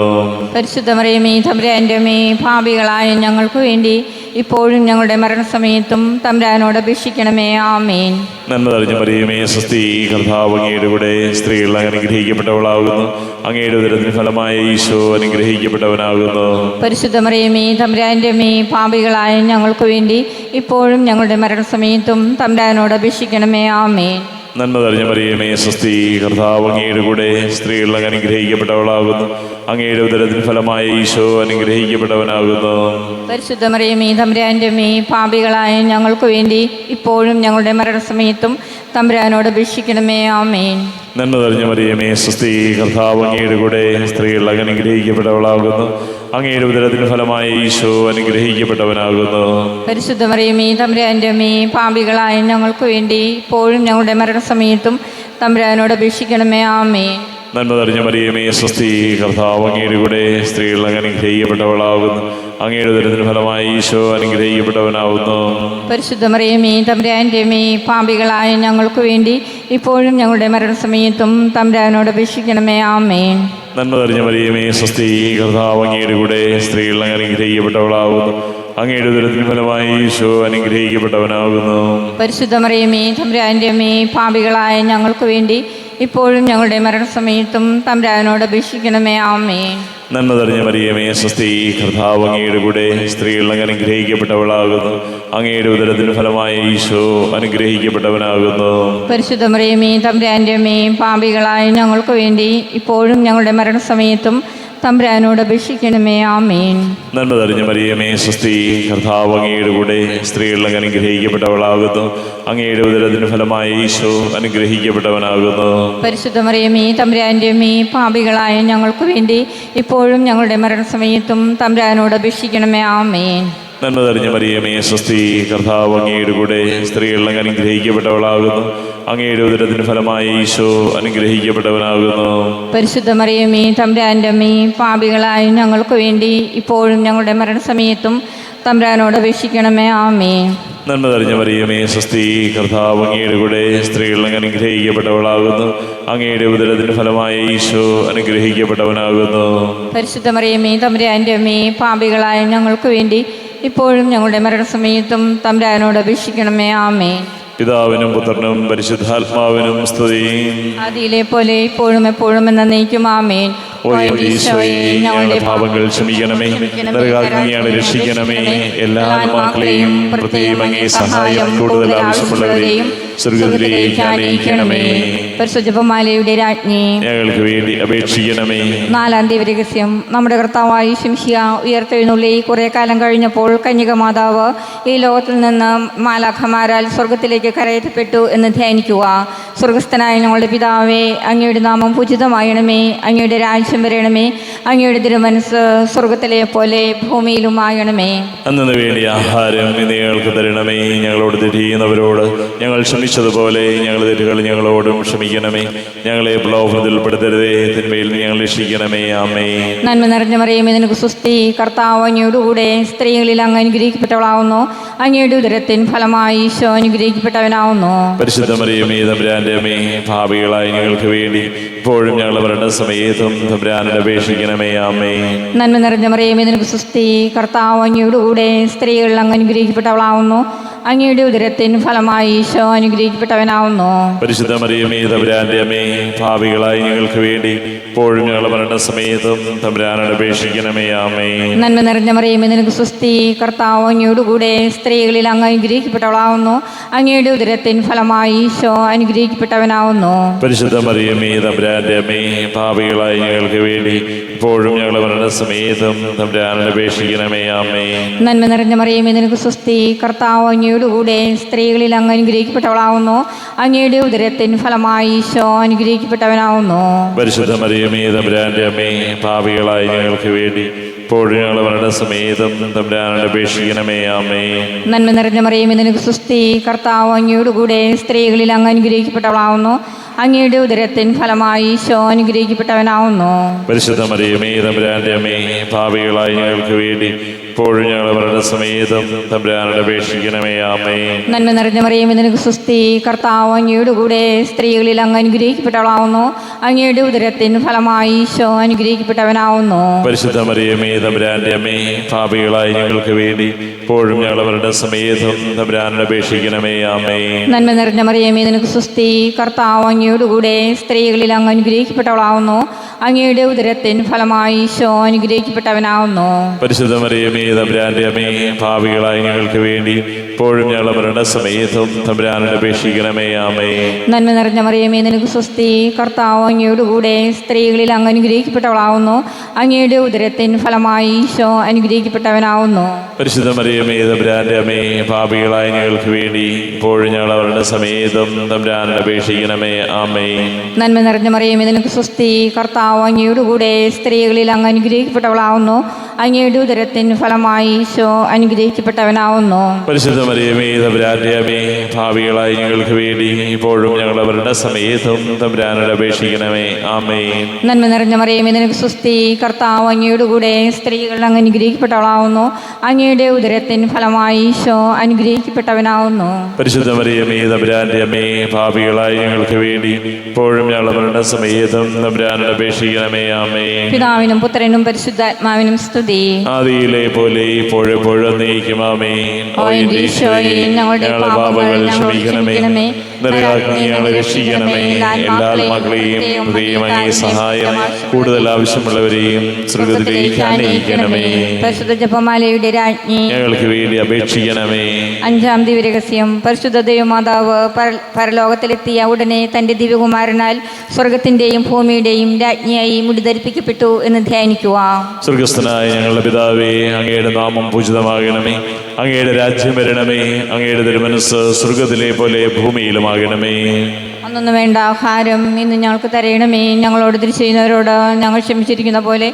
പരിശുദ്ധ മറിയമേ തമ്പുരാന്റെ അമ്മേ, പാപികളായ ഞങ്ങൾക്ക് വേണ്ടി ഇപ്പോഴും ഞങ്ങളുടെ മരണസമയത്തും തമ്പുരാനോട് അപേക്ഷിക്കണമേ. ആമേൻ. നന്മ നിറഞ്ഞ മറിയമേ, സ്വസ്തി. കർത്താവ് അങ്ങയുടെ കൂടെ സ്ത്രീകൾ അങ്ങ് അനുഗ്രഹിക്കപ്പെട്ടവളാകുന്നു. അങ്ങയുടെ ഉദരത്തിന് ഫലമായ ഈശോ അനുഗ്രഹിക്കപ്പെട്ടവനാകുന്നു. പരിശുദ്ധ മറിയമേ തമ്പുരാന്റെ അമ്മേ, പാപികളായ ഞങ്ങൾക്ക് വേണ്ടി ഇപ്പോഴും ഞങ്ങളുടെ മരണസമയത്തും തമ്പുരാനോട് അപേക്ഷിക്കണമേ. ആമേൻ. നന്മ നിറഞ്ഞ മറിയമേ, സ്വസ്തി. കർത്താവ് അങ്ങയുടെ കൂടെ സ്ത്രീകൾ അങ്ങ് അനുഗ്രഹിക്കപ്പെട്ടവളാകുന്നു. അങ്ങയുടെ ഉദരത്തിന് ഫലമായ ഈശോ അനുഗ്രഹിക്കപ്പെട്ടവനാകുന്നു. പരിശുദ്ധ മറിയമേ തമ്പുരാന്റെ അമ്മേ, പാപികളായ ഞങ്ങൾക്ക് വേണ്ടി ഇപ്പോഴും ഞങ്ങളുടെ മരണസമയത്തും തമ്പുരാനോട് അപേക്ഷിക്കണമേ. ആമേൻ. നന്മ നിറഞ്ഞ മറിയമേ, സ്വസ്തി. കർത്താവ് അങ്ങയുടെ കൂടെ സ്ത്രീകൾ അങ്ങ് അനുഗ്രഹിക്കപ്പെട്ടവളാകുന്നു. അങ്ങയുടെ ഉദരത്തിന് ഫലമായ ഈശോ അനുഗ്രഹിക്കപ്പെട്ടവനാകുന്നു. പരിശുദ്ധ മറിയമേ തമ്പുരാന്റെ അമ്മേ, പാപികളായ ഞങ്ങൾക്ക് വേണ്ടി ഇപ്പോഴും ഞങ്ങളുടെ മരണസമയത്തും തമ്പുരാനോട് അപേക്ഷിക്കണമേ. ആമേൻ. നന്മ നിറഞ്ഞ മറിയമേ, സ്വസ്തി. കർത്താവ് അങ്ങയുടെ കൂടെ സ്ത്രീകൾ അങ്ങ് അനുഗ്രഹിക്കപ്പെട്ടവളാകുന്നു. അങ്ങയുടെ ഉദരത്തിന് ഫലമായ ഈശോ അനുഗ്രഹിക്കപ്പെട്ടവനാകുന്നു. പരിശുദ്ധ മറിയമേ തമ്പുരാന്റെ അമ്മേ, പാപികളായ ഞങ്ങൾക്ക് വേണ്ടി ഇപ്പോഴും ഞങ്ങളുടെ മരണസമയത്തും തമ്പുരാനോട് അപേക്ഷിക്കണമേ. ആമേൻ. നന്മ നിറഞ്ഞ മറിയമേ, സ്വസ്തി. കർത്താവ് അങ്ങയുടെ കൂടെ സ്ത്രീകൾ അങ്ങ് അനുഗ്രഹിക്കപ്പെട്ടവളാകുന്നു. അങ്ങയുടെ ഉദരത്തിൻ ഫലമായി ഈശോ അനുഗ്രഹിക്കപ്പെട്ടവനാകുന്നു. പരിശുദ്ധ മറിയമേ തമ്പുരാന്റെ അമ്മേ, പാപികളായ ഞങ്ങൾക്ക് വേണ്ടി ഇപ്പോഴും ഞങ്ങളുടെ മരണസമയത്തും തമ്പുരാനോട് അപേക്ഷിക്കണമേ. ആമേൻ. നന്മ നിറഞ്ഞ മറിയമേ സ്വസ്തി, കർത്താവ് അങ്ങയുടെ കൂടെ സ്ത്രീകൾ അങ്ങ് അനുഗ്രഹിക്കപ്പെട്ടവളാകുന്നു. അങ്ങയുടെ ഉദരത്തിന് ഫലമായ ഈശോ അനുഗ്രഹിക്കപ്പെട്ടവനാകുന്നു. പരിശുദ്ധ മറിയമേ തമ്പുരാന്റെ അമ്മേ, പാപികളായ ഞങ്ങൾക്ക് വേണ്ടി ഇപ്പോഴും ഞങ്ങളുടെ മരണസമയത്തും തമ്പുരാനോട് അപേക്ഷിക്കണമേ. ആമേൻ. നന്മ നിറഞ്ഞ മറിയമേ സ്വസ്തി, കർത്താവ് അങ്ങയുടെ കൂടെ സ്ത്രീകൾ അങ്ങ് അനുഗ്രഹിക്കപ്പെട്ടവളാകുന്നു. അങ്ങയുടെ ഉദരത്തിന് ഫലമായ ഈശോ അനുഗ്രഹിക്കപ്പെട്ടവനാകുന്നു. പരിശുദ്ധ മറിയമേ തമ്പുരാന്റെ അമ്മേ, പാപികളായ ഞങ്ങൾക്ക് വേണ്ടി ഇപ്പോഴും ഞങ്ങളുടെ മരണസമയത്തും തമ്പുരാനോട് അപേക്ഷിക്കണമേ. ആമേൻ. നന്മ നിറഞ്ഞ മറിയമേ സ്വസ്തി, കർത്താവ് അങ്ങയുടെ കൂടെ സ്ത്രീകൾ അങ്ങ് അനുഗ്രഹിക്കപ്പെട്ടവളാകുന്നു. അങ്ങയുടെ ഉദരത്തിന് ഫലമായ ഈശോ അനുഗ്രഹിക്കപ്പെട്ടവനാകുന്നു. പരിശുദ്ധ മറിയമേ തമ്പുരാന്റെ അമ്മേ, പാപികളായ ഞങ്ങൾക്ക് വേണ്ടി ഇപ്പോഴും ഞങ്ങളുടെ മരണസമയത്തും തമ്പുരാനോട് അപേക്ഷിക്കണമേ. ആമേൻ. നന്മ നിറഞ്ഞ മറിയമേ സ്വസ്തി, കർത്താവ് അങ്ങയുടെ കൂടെ സ്ത്രീകൾ അങ്ങ് അനുഗ്രഹിക്കപ്പെട്ടവളാകുന്നു. അങ്ങയുടെ ഉദരത്തിന് ഫലമായ ഈശോ അനുഗ്രഹിക്കപ്പെട്ടവനാകുന്നു. പരിശുദ്ധ മറിയമേ തമ്പുരാന്റെ അമ്മേ, പാപികളായ ഞങ്ങൾക്ക് വേണ്ടി ഇപ്പോഴും ഞങ്ങളുടെ മരണസമയത്തും തമ്പുരാനോട് അപേക്ഷിക്കണമേ. ആമേൻ. പിതാവിനും പുത്രനും പരിശുദ്ധാത്മാവിനും സ്തുതി. ആദിയിലെ പോലെ ഇപ്പോഴും എപ്പോഴും എന്നേക്കും. ആമേൻ. ഓ എൻ്റെ ഈശോയെ, ഞങ്ങളുടെ പാപങ്ങൾ ക്ഷമിക്കണമേ, നരകാഗ്നിയാണ് രക്ഷിക്കണമേ. എല്ലാ ആത്മാക്കളെയും പ്രത്യേകം അങ്ങേ സഹായം കൂടുതൽ ആവശ്യമുള്ളവരെയും സ്വർഗ്ഗത്തിലേക്ക് ആനയിക്കണമേ. പരിശുദ്ധമാലയുടെ രാജ്ഞി, ഞങ്ങൾക്ക് വേണ്ടി അപേക്ഷിക്കണമേ. 4-ാം ദിവ്യരഹസ്യം. നമ്മുടെ കർത്താവായ ശിംശിയ ഉയർത്തെഴുന്നള്ളി കുറെ കാലം കഴിഞ്ഞപ്പോൾ കന്യക മാതാവ് ഈ ലോകത്തിൽ നിന്ന് മാലാഖമാരാൽ സ്വർഗത്തിലേക്ക് കരയറ്റപ്പെട്ടു എന്ന് ധ്യാനിക്കുക. സ്വർഗസ്ഥനായ ഞങ്ങളുടെ പിതാവേ, അങ്ങയുടെ നാമം പൂജിതമായണമേ. അങ്ങയുടെ രാജ്യം വരണമേ. അങ്ങയുടെ തിരുമനസ് സ്വർഗത്തിലെ പോലെ ഭൂമിയിലുമായണമേ. അന്നു വേണ്ടി ആഹാരം ഇന്ന് ഞങ്ങൾക്ക് തരണമേ. ഞങ്ങളോട് തെറ്റ് ചെയ്യുന്നവരോട് ഞങ്ങൾ ക്ഷമിച്ചതുപോലെ ഞങ്ങളുടെ തെറ്റുകൾ ഞങ്ങളോടും ക്ഷമിക്കണമേ. ഞങ്ങളെ പ്രലോഭനത്തിൽ ഉൾപ്പെടുത്തരുതേ, തിന്മയിൽ നിന്ന് ഞങ്ങൾ രക്ഷിക്കണമേ. ആമേൻ. നന്മ നിറഞ്ഞ മറിയമേ നിനക്ക് സ്വസ്തി, കർത്താവ് അങ്ങയോടുകൂടെ സ്ത്രീകളിൽ അങ്ങ് അനുഗ്രഹിക്കപ്പെട്ടവളാവുന്നു. അങ്ങയുടെ ഉദരത്തിൻ ഫലമായി ഈശോ അനുഗ്രഹിക്കപ്പെട്ടവനാവുന്നു. പരിശുദ്ധ മറിയമേ തമ്പുരാന്റെ അമ്മേ, പാപികളായ ഞങ്ങൾക്ക് വേണ്ടി ഇപ്പോഴും ഞങ്ങളുടെ മരണസമയത്തും തമ്പുരാനോട് അപേക്ഷിക്കണമേ. ആമേൻ. നന്മ നിറഞ്ഞ മറിയമേ നിനക്ക് സ്വസ്തി, കർത്താവ് അങ്ങയോടുകൂടെ സ്ത്രീകളിൽ അങ്ങ് അനുഗ്രഹിക്കപ്പെട്ടവളാവുന്നു. അങ്ങയുടെ ഉദരത്തിൻ ഫലമായി ഈശോ അനുഗ്രഹിക്കപ്പെട്ടവനാവുന്നു. പരിശുദ്ധ മറിയമേ തമ്പുരാന്റെ അമ്മേ, പാപികളായ ഞങ്ങൾക്ക് വേണ്ടി ഇപ്പോഴും ഞങ്ങളുടെ മരണസമയത്തും തമ്പുരാനോട് അപേക്ഷിക്കണമേ. ആമേൻ. നന്മ നിറഞ്ഞ മറിയമേ നിനക്ക് സ്വസ്തി, കർത്താവ് അങ്ങയോടുകൂടെ സ്ത്രീകളിൽ അങ്ങ് അനുഗ്രഹിക്കപ്പെട്ടവളാവുന്നു. അങ്ങയുടെ ഉദരത്തിൻ ഫലമായി ഈശോ അനുഗ്രഹിക്കപ്പെട്ടവനാവുന്നു. പരിശുദ്ധ മറിയമേ തമ്പുരാന്റെ അമ്മേ, പാപികളായ ഞങ്ങൾക്ക് വേണ്ടി ഇപ്പോഴും ഞങ്ങളുടെ മരണസമയത്തും തമ്പുരാനോട് അപേക്ഷിക്കണമേ. ആമേൻ. നന്മ നിറഞ്ഞ മറിയമേ നിനക്ക് സ്വസ്തി, കർത്താവ് അങ്ങയോടുകൂടെ സ്ത്രീകളിൽ അങ്ങ് അനുഗ്രഹിക്കപ്പെട്ടവളാവുന്നു. അങ്ങയുടെ ഉദരത്തിൻ ഫലമായി ഈശോ അനുഗ്രഹിക്കപ്പെട്ടവനാവുന്നു. പരിശുദ്ധ മറിയമേ തമ്പുരാന്റെ അമ്മേ, പാപികളായ ഞങ്ങൾക്ക് വേണ്ടി ഇപ്പോഴും ഞങ്ങളുടെ മരണസമയത്തും തമ്പുരാനോട് അപേക്ഷിക്കണമേ. ആമേൻ. നന്മ നിറഞ്ഞ മറിയമേ നിനക്ക് സ്വസ്തി, കർത്താവ് അങ്ങയോടുകൂടെ സ്ത്രീകളിൽ അങ്ങ് അനുഗ്രഹിക്കപ്പെട്ടവളാവുന്നു. അങ്ങയുടെ ഉദരത്തിൻ ഫലമായി ഈശോ അനുഗ്രഹിക്കപ്പെട്ടവനാവുന്നു. പരിശുദ്ധ മറിയമേ തമ്പുരാന്റെ അമ്മേ, പാപികളായ ഞങ്ങൾക്ക് വേണ്ടി ഇപ്പോഴും ഞങ്ങളുടെ മരണസമയത്തും തമ്പുരാനോട് അപേക്ഷിക്കണമേ. ആമേൻ. നന്മ നിറഞ്ഞ മറിയമേ നിനക്ക് സ്വസ്തി, കർത്താവ് അങ്ങയോടുകൂടെ സ്ത്രീകളിൽ അങ്ങ് അനുഗ്രഹിക്കപ്പെട്ടവളാവുന്നു. അങ്ങയുടെ ഉദരത്തിൻ ഫലമായി ഈശോ അനുഗ്രഹിക്കപ്പെട്ടവനാവുന്നു. പരിശുദ്ധ മറിയമേ തമ്പുരാന്റെ അമ്മേ, പാപികളായ ഞങ്ങൾക്ക് വേണ്ടി ഇപ്പോഴും ഞങ്ങളുടെ മരണസമയത്തും തമ്പുരാനോട് അപേക്ഷിക്കണമേ. ആമേൻ. നന്മ നിറഞ്ഞ മറിയമേ നിനക്ക് സ്വസ്തി, കർത്താവ് അങ്ങയോടുകൂടെ സ്ത്രീകളിൽ അങ്ങ് അനുഗ്രഹിക്കപ്പെട്ടവളാവുന്നു. അങ്ങയുടെ ഉദരത്തിൻ ഫലമായി ഈശോ അനുഗ്രഹിക്കപ്പെട്ടവനാവുന്നു. പരിശുദ്ധ മറിയമേ തമ്പുരാന്റെ അമ്മേ, പാപികളായ ഞങ്ങൾക്ക് വേണ്ടി ഇപ്പോഴും ഞങ്ങളുടെ മരണസമയത്തും തമ്പുരാനോട് അപേക്ഷിക്കണമേ. ആമേൻ. നന്മ നിറഞ്ഞ മറിയമേ നിനക്ക് സ്വസ്തി, കർത്താവ് അങ്ങയോടുകൂടെ സ്ത്രീകളിൽ അങ്ങ് അനുഗ്രഹിക്കപ്പെട്ടവളാവുന്നു. അങ്ങയുടെ ഉദരത്തിൻ ഫലമായി ഈശോ അനുഗ്രഹിക്കപ്പെട്ടവനാവുന്നു. പരിശുദ്ധ മറിയമേ തമ്പുരാന്റെ അമ്മേ, പാപികളായ ഞങ്ങൾക്ക് വേണ്ടി ഇപ്പോഴും ഞങ്ങളുടെ മരണസമയത്തും തമ്പുരാനോട് അപേക്ഷിക്കണമേ. ആമേൻ. നന്മ നിറഞ്ഞ മറിയമേ നിനക്ക് സ്വസ്തി, കർത്താവ് അങ്ങയോടുകൂടെ സ്ത്രീകളിൽ അങ്ങ് അനുഗ്രഹിക്കപ്പെട്ടവളാവുന്നു. അങ്ങയുടെ ഉദരത്തിൻ ഫലമായി ഈശോ അനുഗ്രഹിക്കപ്പെട്ടവനാവുന്നു. പരിശുദ്ധ മറിയമേ തമ്പുരാന്റെ അമ്മേ, പാപികളായ ഞങ്ങൾക്ക് വേണ്ടി ഇപ്പോഴും ഞങ്ങളുടെ മരണസമയത്തും തമ്പുരാനോട് അപേക്ഷിക്കണമേ. ആമേൻ. നന്മ നിറഞ്ഞ മറിയമേ നിനക്ക് സ്വസ്തി, കർത്താവ് അങ്ങയോടുകൂടെ സ്ത്രീകൾ അങ്ങ് അനുഗ്രഹിക്കപ്പെട്ടവളാവുന്നു. അങ്ങയുടെ ഉദരത്തിൻ ഫലമായി ഈശോ അനുഗ്രഹിക്കപ്പെട്ടവനാവുന്നു. പരിശുദ്ധ മറിയമേ തമ്പുരാന്റെ അമ്മേ, പാപികളായ ഞങ്ങൾക്ക് വേണ്ടി ഇപ്പോഴും ഞങ്ങളുടെ മരണസമയത്തും തമ്പുരാനോട് അപേക്ഷിക്കണമേ. ആമേൻ. പിതാവിനും പുത്രനും പരിശുദ്ധാത്മാവിനും സ്തുതി. സ്തുതി. ആദിയിലെ പോലെ ഇപ്പോഴെപ്പോഴും നീക്കുമാമേൻ. ഓ എൻ്റെ ഈശോയെ, ഞങ്ങളുടെ പാപങ്ങൾ ക്ഷമിക്കണമേ. നിറയാക്കി ഞങ്ങളെ രക്ഷിക്കണമേ. എല്ലാ ആത്മാക്കളെയും ഹൃദയമായ സഹായം കൂടുതൽ ആവശ്യമുള്ളവരെയും സ്വർഗ്ഗത്തിലേക്ക് ആനയിക്കണമേ. പരിശുദ്ധ ജപമാലയുടെ രാജ്ഞി, ഞങ്ങൾക്ക് വേണ്ടി അപേക്ഷിക്കണമേ. അഞ്ചാം ദിവ്യരഹസ്യം. പരിശുദ്ധ ദൈവമാതാവ് പരലോകത്തിലെത്തിയ ഉടനെ തൻ്റെ ദിവ്യകുമാരനാൽ സ്വർഗത്തിൻ്റെയും ഭൂമിയുടെയും രാജ്ഞിയായി മുടിധരിപ്പിക്കപ്പെട്ടു എന്ന് ധ്യാനിക്കുക. സ്വർഗസ്ഥനായ ഞങ്ങളുടെ പിതാവേ, അങ്ങയുടെ നാമം പൂജിതമാകണമേ. അങ്ങയുടെ രാജ്യം വരണമേ. അങ്ങയുടെ തിരുമനസ്സ് സ്വർഗത്തിലെ പോലെ ഭൂമിയിലുമാകണമേ. അന്നൊന്നും വേണ്ട ആഹാരം ഇന്ന് ഞങ്ങൾക്ക് തരയണമേ. ഞങ്ങളോട് എതിര് ചെയ്യുന്നവരോട് ഞങ്ങൾ ക്ഷമിച്ചിരിക്കുന്ന പോലെ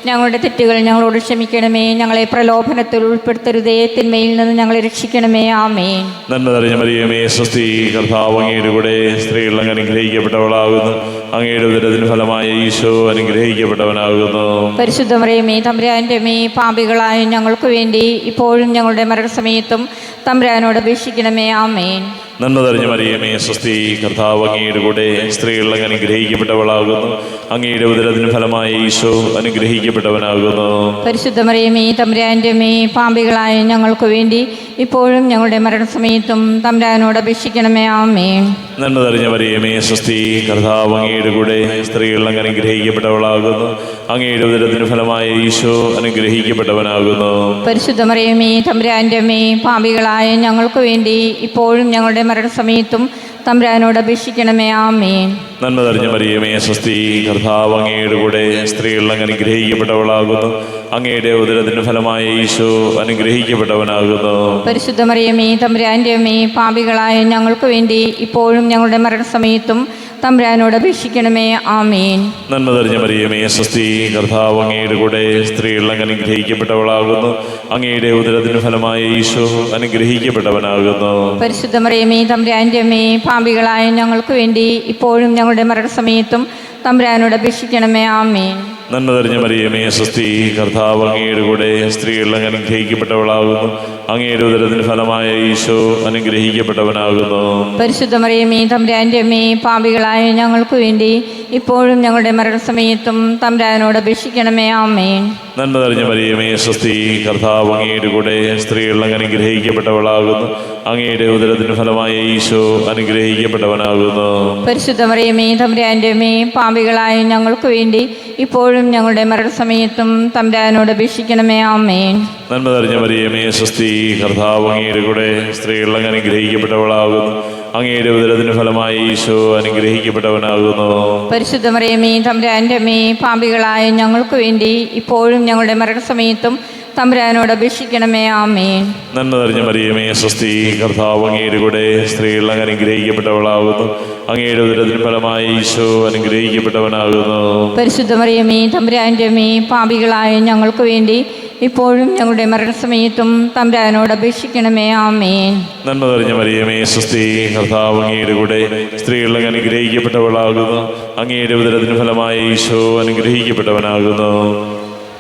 ഞങ്ങളുടെ തെറ്റുകൾ ഞങ്ങളോട് ക്ഷമിക്കണമേ. ഞങ്ങളെ പ്രലോഭനത്തിൽ ഉൾപ്പെടുത്തരുതേ, തിന്മയിൽ നിന്ന് ഞങ്ങളെ രക്ഷിക്കണമേ. ആമേൻ. നന്മ നിറഞ്ഞ മറിയമേ, സ്വസ്തി. കർത്താവ് അങ്ങയുടെ കൂടെ സ്ത്രീകൾ അങ്ങ് അനുഗ്രഹിക്കപ്പെട്ടവളാകുന്നു. അങ്ങയുടെ ഉദരത്തിന് ഫലമായ ഈശോ അനുഗ്രഹിക്കപ്പെട്ടവനാകുന്നു. പരിശുദ്ധ മറിയമേ, തമ്പുരാന്റെ അമ്മേ, പാപികളായ ഞങ്ങൾക്ക് വേണ്ടി ഇപ്പോഴും ഞങ്ങളുടെ മരണസമയത്തും തമ്പുരാനോട് അപേക്ഷിക്കണമേ. ആമേൻ. നന്മ നിറഞ്ഞ മറിയമേ, സ്വസ്തി. കർത്താവ് അങ്ങയുടെ കൂടെ സ്ത്രീകൾ അങ്ങ് അനുഗ്രഹിക്കപ്പെട്ടവളാകുന്നു. അങ്ങയുടെ ഉദരത്തിന് ഫലമായ ഈശോ അനുഗ്രഹിക്കപ്പെട്ടവനാകുന്നു. പരിശുദ്ധ മറിയമേ, തമ്പുരാന്റെ അമ്മേ, പാപികളായ ഞങ്ങൾക്ക് വേണ്ടി ഇപ്പോഴും ഞങ്ങളുടെ മരണസമയത്തും തമ്പുരാനോട് അപേക്ഷിക്കണമേ. ആമേൻ. നന്മ നിറഞ്ഞ മറിയമേ, സ്വസ്തി. കർത്താവ് അങ്ങയുടെ കൂടെ സ്ത്രീകൾ അങ്ങ് അനുഗ്രഹിക്കപ്പെട്ടവളാകുന്നു. അങ്ങയുടെ ഉദരത്തിന് ഫലമായ ഈശോ അനുഗ്രഹിക്കപ്പെട്ടവനാകുന്നു. പരിശുദ്ധ മറിയമേ, തമ്പുരാന്റെ അമ്മേ, പാപികളായ ഞങ്ങൾക്ക് വേണ്ടി ഇപ്പോഴും ഞങ്ങളുടെ മരണസമയത്തും തമ്പുരാനോട് അപേക്ഷിക്കണമേ. ആമേൻ. നന്മ നിറഞ്ഞ മറിയമേ, സ്വസ്തി. കർത്താവ് അങ്ങയുടെ കൂടെ സ്ത്രീകൾ അങ്ങ് അനുഗ്രഹിക്കപ്പെട്ടവളാകുന്നു. അങ്ങയുടെ ഉദരത്തിന് ഫലമായ ഈശോ അനുഗ്രഹിക്കപ്പെട്ടവനാകുന്നു. പരിശുദ്ധ മറിയമേ, തമ്പുരാന്റെ അമ്മേ, പാപികളായ ഞങ്ങൾക്ക് വേണ്ടി ഇപ്പോഴും ഞങ്ങളുടെ മരണസമയത്തും തമ്പുരാനോട് അപേക്ഷിക്കണമേ. ആമേൻ. നന്മ നിറഞ്ഞ മറിയമേ, സ്വസ്തി. കർത്താവ് അങ്ങയുടെ കൂടെ സ്ത്രീകൾ അങ്ങ് അനുഗ്രഹിക്കപ്പെട്ടവളാകുന്നു. അങ്ങയുടെ ഉദരത്തിന് ഫലമായ ഈശോ അനുഗ്രഹിക്കപ്പെട്ടവനാകുന്നു. പരിശുദ്ധ മറിയമേ, തമ്പുരാന്റെ അമ്മേ, പാപികളായ ഞങ്ങൾക്ക് വേണ്ടി ഇപ്പോഴും ഞങ്ങളുടെ മരണസമയത്തും തമ്പുരാനോട് അപേക്ഷിക്കണമേ. ആമേൻ. നന്മ നിറഞ്ഞ മറിയമേ, സ്വസ്തി. കർത്താവ് അങ്ങയുടെ കൂടെ സ്ത്രീകൾ അങ്ങ് അനുഗ്രഹിക്കപ്പെട്ടവളാകുന്നു. അങ്ങയുടെ ഉദരത്തിന് ഫലമായ ഈശോ അനുഗ്രഹിക്കപ്പെട്ടവനാകുന്നു. പരിശുദ്ധ മറിയമേ, തമ്പുരാന്റെ അമ്മേ, പാപികളായ ഞങ്ങൾക്ക് വേണ്ടി ഇപ്പോഴും ഞങ്ങളുടെ മരണസമയത്തും തമ്പുരാനോട് അപേക്ഷിക്കണമേ. ആമേൻ. നന്മ നിറഞ്ഞ മറിയമേ, സ്വസ്തി. കർത്താവ് അങ്ങയുടെ കൂടെ സ്ത്രീകൾ അങ്ങ് അനുഗ്രഹിക്കപ്പെട്ടവളാകുന്നു. അങ്ങയുടെ ഉദരത്തിന് ഫലമായ ഈശോ അനുഗ്രഹിക്കപ്പെട്ടവനാകുന്നു. പരിശുദ്ധ മറിയമേ, തമ്പുരാന്റെ അമ്മേ, പാപികളായ ഞങ്ങൾക്ക് വേണ്ടി ഇപ്പോഴും ഞങ്ങളുടെ മരണസമയത്തും തമ്പുരാനോട് അപേക്ഷിക്കണമേ. ആമേൻ. നന്മ നിറഞ്ഞ മറിയമേ, സ്വസ്തി. കർത്താവ് അങ്ങയുടെ കൂടെ സ്ത്രീകൾ അങ്ങ് അനുഗ്രഹിക്കപ്പെട്ടവളാകുന്നു. അങ്ങയുടെ ഉദരത്തിന് ഫലമായ ഈശോ അനുഗ്രഹിക്കപ്പെട്ടവനാകുന്നു. പരിശുദ്ധ മറിയമേ, തമ്പുരാന്റെ അമ്മേ, പാപികളായ ഞങ്ങൾക്ക് വേണ്ടി ഇപ്പോഴും ഞങ്ങളുടെ മരണസമയത്തും തമ്പുരാനോട് അപേക്ഷിക്കണമേ. ആമേൻ. നന്മ നിറഞ്ഞ മറിയമേ, സ്വസ്തി. കർത്താവ് അങ്ങയുടെ കൂടെ സ്ത്രീകൾ അങ്ങ് അനുഗ്രഹിക്കപ്പെട്ടവളാകുന്നു. അങ്ങയുടെ ഉദരത്തിന് ഫലമായ ഈശോ അനുഗ്രഹിക്കപ്പെട്ടവനാകുന്നു. പരിശുദ്ധ മറിയമേ, തമ്പുരാന്റെ അമ്മേ, പാപികളായ ഞങ്ങൾക്ക് വേണ്ടി ഇപ്പോഴും ഞങ്ങളുടെ മരണസമയത്തും തമ്പുരാനോട് അപേക്ഷിക്കണമേ. ആമേൻ. നന്മ നിറഞ്ഞ മറിയമേ, സ്വസ്തി. കർത്താവ് അങ്ങയുടെ കൂടെ സ്ത്രീകൾ അങ്ങ് അനുഗ്രഹിക്കപ്പെട്ടവളാകുന്നു. അങ്ങയുടെ ഉദരത്തിന് ഫലമായ ഈശോ അനുഗ്രഹിക്കപ്പെട്ടവനാകുന്നു.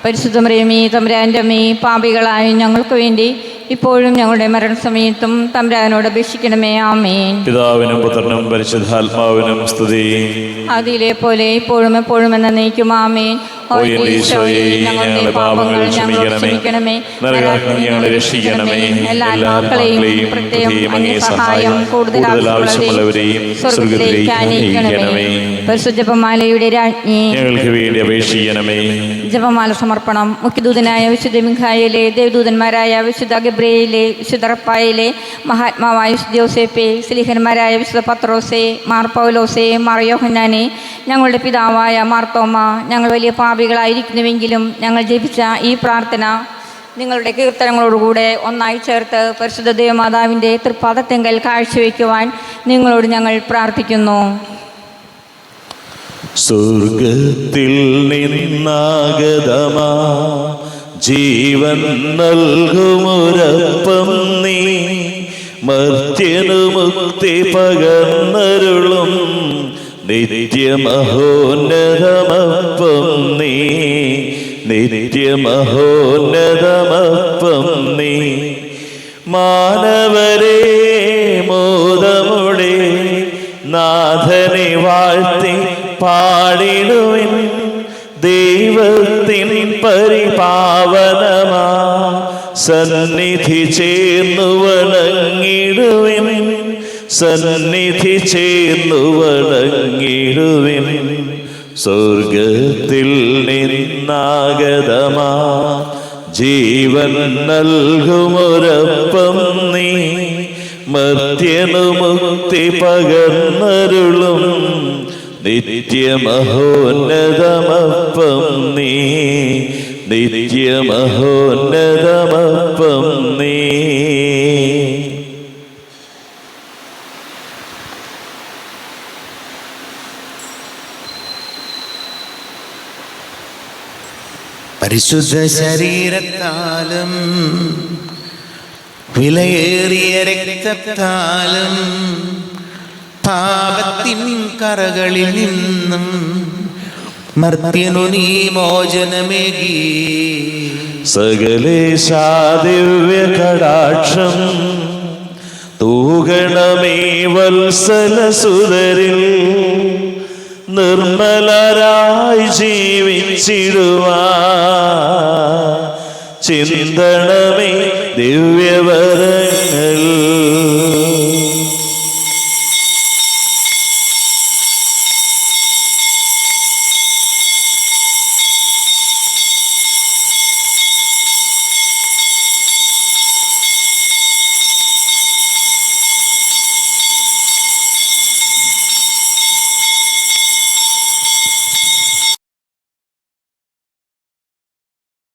പരിശുദ്ധ മറിയമേ, തമ്പുരാന്റെ അമ്മേ, പാപികളായ ഞങ്ങൾക്ക് വേണ്ടി ഇപ്പോഴും ഞങ്ങളുടെ മരണസമയത്തും തമ്പുരാനോട് അപേക്ഷിക്കണമേ. ആമേൻ. പിതാവിനും പുത്രനും പരിശുദ്ധാത്മാവിനും സ്തുതി. ആദിയിലെ പോലെ ഇപ്പോഴും എപ്പോഴും എന്നേക്കും. ആമേൻ. ഓ എൻ്റെ ഈശോയെ, ഞങ്ങളുടെ പാപങ്ങൾ ഞങ്ങളോട് ക്ഷമിക്കണമേ. നരകത്തിൽ ഞങ്ങളെ രക്ഷിക്കണമേ. എല്ലാ ആത്മാക്കളെയും പ്രത്യേകം അങ്ങേ സഹായം കൂടുതൽ ആവശ്യമുള്ളവരെയും സ്വർഗ്ഗത്തിലേക്ക് ആനയിക്കണമേ. പരിശുദ്ധ ജപമാലയുടെ രാജ്ഞി, ഞങ്ങൾക്ക് വേണ്ടി അപേക്ഷിക്കണമേ. ജപമാല സമർപ്പണം. മുഖ്യദൂതനായ വിശുദ്ധ മിഖായേലെ, ദേവദൂതന്മാരായ വിശുദ്ധ ഗബ്രിയേലെ, വിശുദ്ധ റഫായേലെ, മഹാത്മാവായ വിശുദ്ധ യോസേപ്പെ, സ്ലീഹന്മാരായ വിശുദ്ധ പത്രോസെ, മാർ പൗലോസെ, മാർ യോഹന്നാനെ, ഞങ്ങളുടെ പിതാവായ മാർത്തോമ, ഞങ്ങൾ വലിയ പാപികളായിരിക്കുന്നുവെങ്കിലും ഞങ്ങൾ ജപിച്ച ഈ പ്രാർത്ഥന നിങ്ങളുടെ കീർത്തനങ്ങളോടുകൂടെ ഒന്നായി ചേർത്ത് പരിശുദ്ധ ദേവമാതാവിൻ്റെ തൃപ്പാദത്തെങ്കൽ കാഴ്ചവെക്കുവാൻ നിങ്ങളോട് ഞങ്ങൾ പ്രാർത്ഥിക്കുന്നു. സ്വർഗത്തിൽ നിന്നാഗതമാ ജീവൻ നൽകുമൊരപ്പം നീ, മർത്യനു മുക്തി പകർന്നരുളും നിത്യമഹോന്നതമപ്പം നീ, നിത്യമഹോന്നതമപ്പം നീ. മാനവരെ മോദമുടെ നാഥനെ വാഴ്ത്തി പാടിടുവിൻ, ദൈവത്തിൻ പരിപാവനമാ സന്നിധി ചേർന്നു വണങ്ങിടുവിൻ, സന്നിധി ചേർന്നു വണങ്ങിടുവിൻ. സ്വർഗത്തിൽ നിന്നാഗതമാ ജീവൻ നൽകുമൊരപ്പം നീ, മർത്യനു മുക്തി പകർന്നരുളും നിത്യമഹോന്നതമപ്പം നീ, നിത്യമഹോന്നതമപ്പം നീ. പരിശുദ്ധ ശരീരത്താലും വിലയേറിയ രക്തത്താലും പാപത്തിൻ കറകളിൽ നിന്നും മർത്യനു നീ മോചനമേകി. സകലേശാ ദിവ്യ കടാക്ഷം തൂകണമേ വത്സലസുതരിൽ, നിർമ്മലരായി ജീവിച്ചിടുവാൻ ചിന്തണമേ ദിവ്യവരങ്ങൾ.